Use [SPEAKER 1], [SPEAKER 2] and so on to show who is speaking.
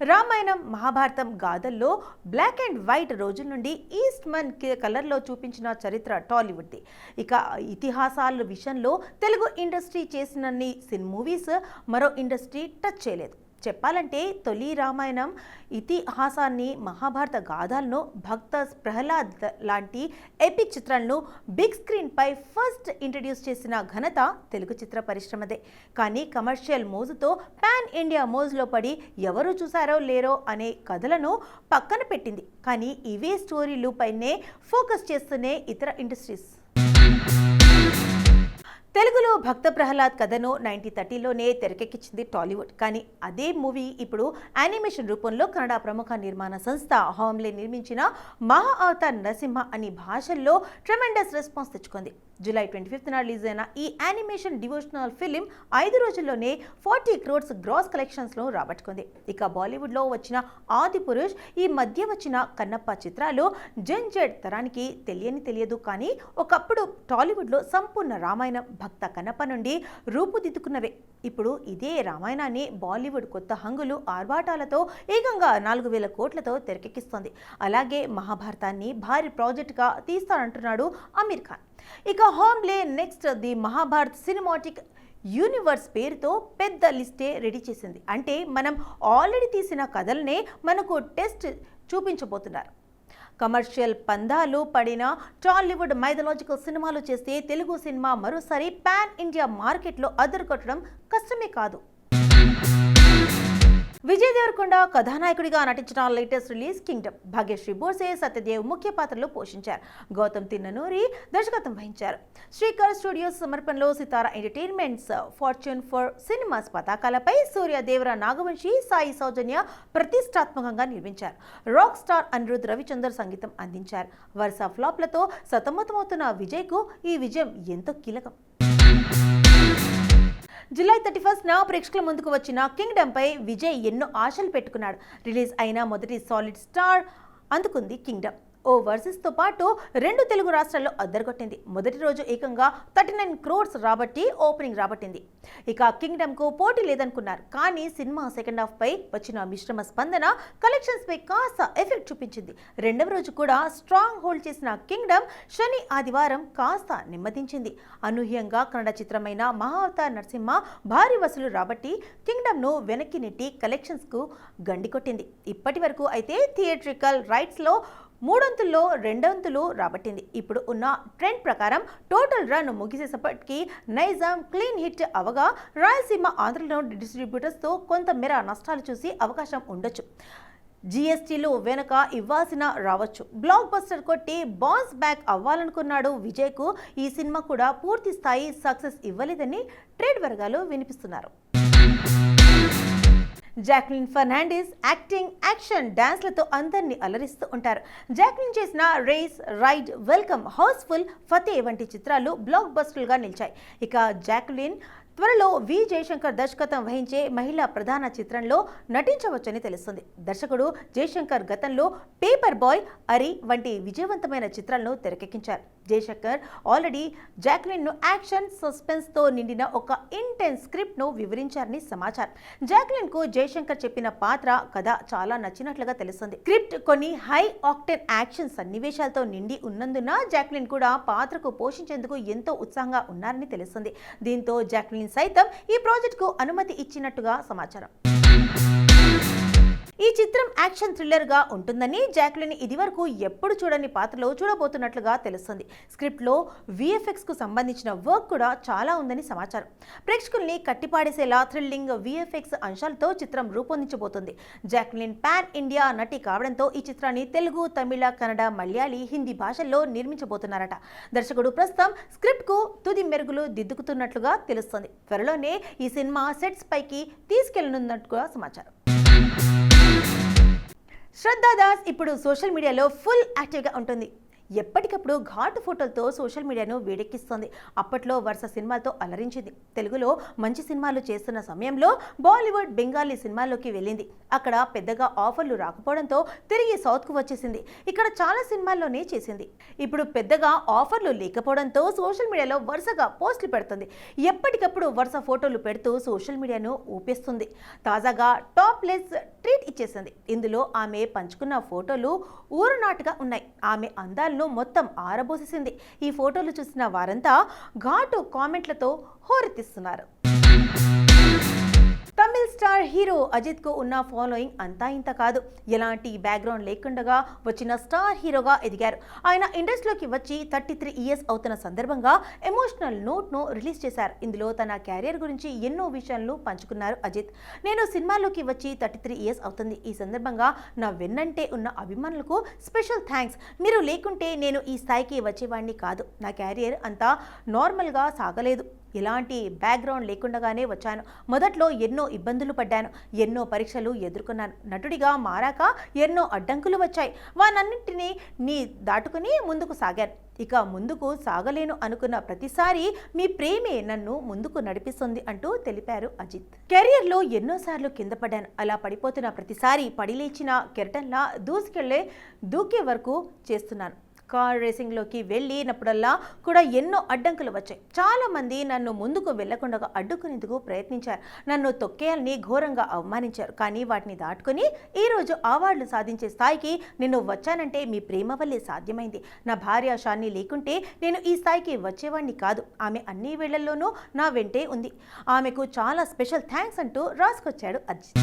[SPEAKER 1] రామాయణం మహాభారతం గాథల్లో black and white రోజుల నుండి ఈస్ట్మన్ కలర్లో చూపించిన చరిత్ర టాలీవుడ్ది. ఇక ఇతిహాసాల విషయంలో తెలుగు ఇండస్ట్రీ చేసినన్ని మూవీస్ మరో ఇండస్ట్రీ టచ్ చేయలేదు. చెప్పాలంటే తొలి రామాయణం ఇతిహాసాన్ని, మహాభారత గాథలను, భక్త ప్రహ్లాద్ లాంటి ఎపిక్ చిత్రాలను బిగ్ స్క్రీన్పై ఫస్ట్ ఇంట్రడ్యూస్ చేసిన ఘనత తెలుగు చిత్ర పరిశ్రమదే. కానీ కమర్షియల్ మోజుతో పాన్ ఇండియా మోజులో పడి ఎవరు చూసారో లేరో అనే కథలను పక్కన పెట్టింది. కానీ ఇవే స్టోరీలు పైనే ఫోకస్ చేస్తూనే ఇతర ఇండస్ట్రీస్. తెలుగులో భక్త ప్రహ్లాద్ కథను 1930లోనే తెరకెక్కించింది టాలీవుడ్. కానీ అదే మూవీ ఇప్పుడు యానిమేషన్ రూపంలో కన్నడ ప్రముఖ నిర్మాణ సంస్థ హోమ్లే నిర్మించిన మహా అవతార్ నరసింహ అనే భాషల్లో ట్రెమెండస్ రెస్పాన్స్ తెచ్చుకుంది. జూలై 25న రిలీజ్ అయిన ఈ యానిమేషన్ డివోషనల్ ఫిలిం 5 రోజుల్లోనే 40 crores గ్రాస్ కలెక్షన్స్ను రాబట్టుకుంది. ఇక బాలీవుడ్లో వచ్చిన ఆది పురుష్, ఈ మధ్య వచ్చిన కన్నప్ప చిత్రాలు జెన్ జెడ్ తరానికి తెలియదు. కానీ ఒకప్పుడు టాలీవుడ్లో సంపూర్ణ రామాయణం భక్త కన్నప్ప నుండి రూపుదిద్దుకున్నవే. ఇప్పుడు ఇదే రామాయణాన్ని బాలీవుడ్ కొత్త హంగులు, ఆర్భాటాలతో ఏకంగా 4,000 కోట్లతో తెరకెక్కిస్తోంది. అలాగే మహాభారతాన్ని భారీ ప్రాజెక్టుగా తీస్తానంటున్నాడు అమీర్ ఖాన్. ఇక హోమ్లే next the Mahabharat cinematic universe పేరుతో పెద్ద లిస్టే రెడీ చేసింది. అంటే మనం ఆల్రెడీ తీసిన కథలనే మనకు టెస్ట్ చూపించబోతున్నారు. కమర్షియల్ పందాలు పడిన టాలీవుడ్ మైథలాజికల్ సినిమాలు చేస్తే తెలుగు సినిమా మరోసారి పాన్ ఇండియా మార్కెట్లో అదరగొట్టడం కష్టమే కాదు. విజయ్ దేవరకొండ కథానాయకుడిగా నటించిన latest release kingdom. Bhagyashri Borse, Satyadev ముఖ్య పాత్రలో పోషించారు. గౌతమ్ తిన్ననూరి దర్శకత్వం వహించారు. శ్రీకర్ స్టూడియోస్ సమర్పణలో Sithara entertainments, Fortune four cinemas పతాకాలపై సూర్య, దేవర నాగవంశి, సాయి సౌజన్య ప్రతిష్టాత్మకంగా నిర్మించారు. రాక్ స్టార్ అనిరుద్ రవిచందర్ సంగీతం అందించారు. వరుస ఫ్లాప్లతో సతమతమవుతున్న విజయ్కు ఈ విజయం ఎంతో కీలకం. జూలై 31న ప్రేక్షకుల ముందుకు వచ్చిన కింగ్డమ్ పై విజయ్ ఎన్నో ఆశలు పెట్టుకున్నాడు. రిలీజ్ అయిన మొదటి సాలిడ్ స్టార్ అందుకుంది కింగ్డమ్. ఓ వర్సెస్తో పాటు 2 తెలుగు రాష్ట్రాల్లో అద్దరగొట్టింది. మొదటి రోజు ఏకంగా 39 crores ఓపెనింగ్ రాబట్టింది. ఇక కింగ్డమ్కు పోటీ లేదనుకున్నారు. కానీ సినిమా సెకండ్ హాఫ్ పై వచ్చిన మిశ్రమ స్పందన కలెక్షన్స్ పై కాస్త ఎఫెక్ట్ చూపించింది. రెండవ రోజు కూడా స్ట్రాంగ్ హోల్డ్ చేసిన కింగ్డమ్ శని, ఆదివారం కాస్త నెమ్మదించింది. అనూహ్యంగా కన్నడ చిత్రమైన మహా అవతార్ నరసింహ భారీ వసూలు రాబట్టి కింగ్డమ్ను వెనక్కి నెట్టి కలెక్షన్స్కు గండి కొట్టింది. ఇప్పటి వరకు అయితే థియేట్రికల్ రైట్స్లో 3/2 రాబట్టింది. ఇప్పుడు ఉన్న ట్రెండ్ ప్రకారం టోటల్ రన్ ముగిసేసప్పటికీ నైజాం క్లీన్ హిట్ అవగా రాయలసీమ, ఆంధ్రలో డిస్ట్రిబ్యూటర్స్తో కొంత మేర నష్టాలు చూసి అవకాశం ఉండొచ్చు. జీఎస్టీలు వెనుక ఇవ్వాల్సిన రావచ్చు. బ్లాక్ బస్టర్ కొట్టి బౌన్స్ బ్యాక్ అవ్వాలనుకున్నాడు విజయ్కు ఈ సినిమా కూడా పూర్తి స్థాయి సక్సెస్ ఇవ్వలేదని ట్రేడ్ వర్గాలు వినిపిస్తున్నారు. జాక్లిన్ ఫెర్నాండెస్ యాక్టింగ్, యాక్షన్, డాన్స్లతో అందరినీ అలరిస్తూ ఉంటారు. జాక్లిన్ చేసిన race, raid, welcome, housefull, Fateh వంటి చిత్రాలు బ్లాక్ బస్టర్లుగా నిలిచాయి. ఇక జాక్లిన్ త్వరలో వి జయశంకర్ దర్శకత్వం వహించే మహిళా ప్రధాన చిత్రంలో నటించవచ్చని తెలుస్తుంది. దర్శకుడు జయశంకర్ గతంలో పేపర్ బాయ్, అరి వంటి విజయవంతమైన చిత్రాలను తెరకెక్కించారు. జయశంకర్ ఆల్రెడీ జాక్లిన్ను యాక్షన్, సస్పెన్స్తో నిండిన ఒక ఇంటెన్స్ స్క్రిప్ట్ను వివరించారని సమాచారం. జాక్లిన్కు జయశంకర్ చెప్పిన పాత్ర, కథ చాలా నచ్చినట్లుగా తెలుస్తుంది. స్క్రిప్ట్ కొన్ని హై ఆక్టెన్ యాక్షన్ సన్నివేశాలతో నిండి ఉన్నందున జాక్లిన్ కూడా పాత్రకు పోషించేందుకు ఎంతో ఉత్సాహంగా ఉన్నారని తెలుస్తుంది. దీంతో జాక్లిన్ సైతం ఈ ప్రాజెక్టుకు అనుమతి ఇచ్చినట్టుగా సమాచారం. ఈ చిత్రం యాక్షన్ థ్రిల్లర్గా ఉంటుందని, జాక్లిన్ ఇదివరకు ఎప్పుడు చూడని పాత్రలో చూడబోతున్నట్లుగా తెలుస్తుంది. స్క్రిప్ట్లో విఎఫ్ఎక్స్కు సంబంధించిన వర్క్ కూడా చాలా ఉందని సమాచారం. ప్రేక్షకుల్ని కట్టిపాడేసేలా థ్రిల్లింగ్ విఎఫ్ఎక్స్ అంశాలతో చిత్రం రూపొందించబోతుంది. జాక్లిన్ పాన్ ఇండియా నటి కావడంతో ఈ చిత్రాన్ని తెలుగు, తమిళ, కన్నడ, మలయాళీ, హిందీ భాషల్లో నిర్మించబోతున్నారట. దర్శకుడు ప్రస్తుతం స్క్రిప్ట్కు తుది మెరుగులు దిద్దుకుతున్నట్లుగా తెలుస్తుంది. త్వరలోనే ఈ సినిమా సెట్స్ పైకి తీసుకెళ్లనున్నట్టుగా సమాచారం. శ్రద్ధా దాస్ ఇప్పుడు సోషల్ మీడియాలో ఫుల్ యాక్టివ్గా ఉంటుంది. ఎప్పటికప్పుడు ఘాటు ఫోటోలతో సోషల్ మీడియాను వేడెక్కిస్తోంది. అప్పట్లో వరుస సినిమాలతో అలరించింది. తెలుగులో మంచి సినిమాలు చేస్తున్న సమయంలో బాలీవుడ్, బెంగాలీ సినిమాల్లోకి వెళ్ళింది. అక్కడ పెద్దగా ఆఫర్లు రాకపోవడంతో తిరిగి సౌత్కు వచ్చేసింది. ఇక్కడ చాలా సినిమాల్లోనే చేసింది. ఇప్పుడు పెద్దగా ఆఫర్లు లేకపోవడంతో సోషల్ మీడియాలో వరుసగా పోస్టులు పెడుతుంది. ఎప్పటికప్పుడు వరుస ఫోటోలు పెడుతూ సోషల్ మీడియాను ఊపేస్తుంది. తాజాగా టాప్లెస్ ట్రీట్ ఇచ్చేసింది. ఇందులో ఆమె పంచుకున్న ఫోటోలు ఊరునాటుగా ఉన్నాయి. ఆమె అందాలను మొత్తం ఆరబోసేసింది. ఈ ఫోటోలు చూసిన వారంతా ఘాటు కామెంట్లతో హోరెత్తిస్తున్నారు. తమిళ స్టార్ హీరో అజిత్ కు ఉన్న ఫాలోయింగ్ అంతా ఇంత కాదు. ఎలాంటి బ్యాక్గ్రౌండ్ లేకుండా వచ్చిన స్టార్ హీరోగా ఎదిగారు. ఆయన ఇండస్ట్రీలోకి వచ్చి 33 ఇయర్స్ అవుతున్న సందర్భంగా ఎమోషనల్ నోట్ ను రిలీజ్ చేశారు. ఇందులో తన క్యారియర్ గురించి ఎన్నో విషయాలను పంచుకున్నారు అజిత్. నేను సినిమాల్లోకి వచ్చి 33 ఇయర్స్ అవుతుంది. ఈ సందర్భంగా నా వెన్నంటే ఉన్న అభిమానులకు స్పెషల్ థ్యాంక్స్. మీరు లేకుంటే నేను ఈ స్థాయికి వచ్చేవాడిని కాదు. నా క్యారియర్ అంతా నార్మల్గా సాగలేదు. ఎలాంటి బ్యాక్గ్రౌండ్ లేకుండానే వచ్చాను. మొదట్లో ఎన్నో ఇబ్బందులు పడ్డాను. ఎన్నో పరీక్షలు ఎదుర్కొన్నాను. నటుడిగా మారాక ఎన్నో అడ్డంకులు వచ్చాయి. వానన్నింటినీ దాటుకుని ముందుకు సాగాను. ఇక ముందుకు సాగలేను అనుకున్న ప్రతిసారి మీ ప్రేమే నన్ను ముందుకు నడిపిస్తుంది అంటూ తెలిపారు అజిత్. కెరియర్లో ఎన్నోసార్లు కింద పడ్డాను. అలా పడిపోతున్న ప్రతిసారి పడిలేచిన కెరటంలా దూకే వరకు చేస్తున్నాను. కార్ రేసింగ్లోకి వెళ్ళినప్పుడల్లా కూడా ఎన్నో అడ్డంకులు వచ్చాయి. చాలా మంది నన్ను ముందుకు వెళ్లకుండా అడ్డుకునేందుకు ప్రయత్నించారు. నన్ను తొక్కేయాలని ఘోరంగా అవమానించారు. కానీ వాటిని దాటుకుని ఈరోజు అవార్డులు సాధించే స్థాయికి నేను వచ్చానంటే మీ ప్రేమ వల్లే సాధ్యమైంది. నా భార్య షాన్ని లేకుంటే నేను ఈ స్థాయికి వచ్చేవాడిని కాదు. ఆమె అన్ని వేళల్లోనూ నా వెంటే ఉంది. ఆమెకు చాలా స్పెషల్ థ్యాంక్స్ అంటూ రాసుకొచ్చాడు అజిత్.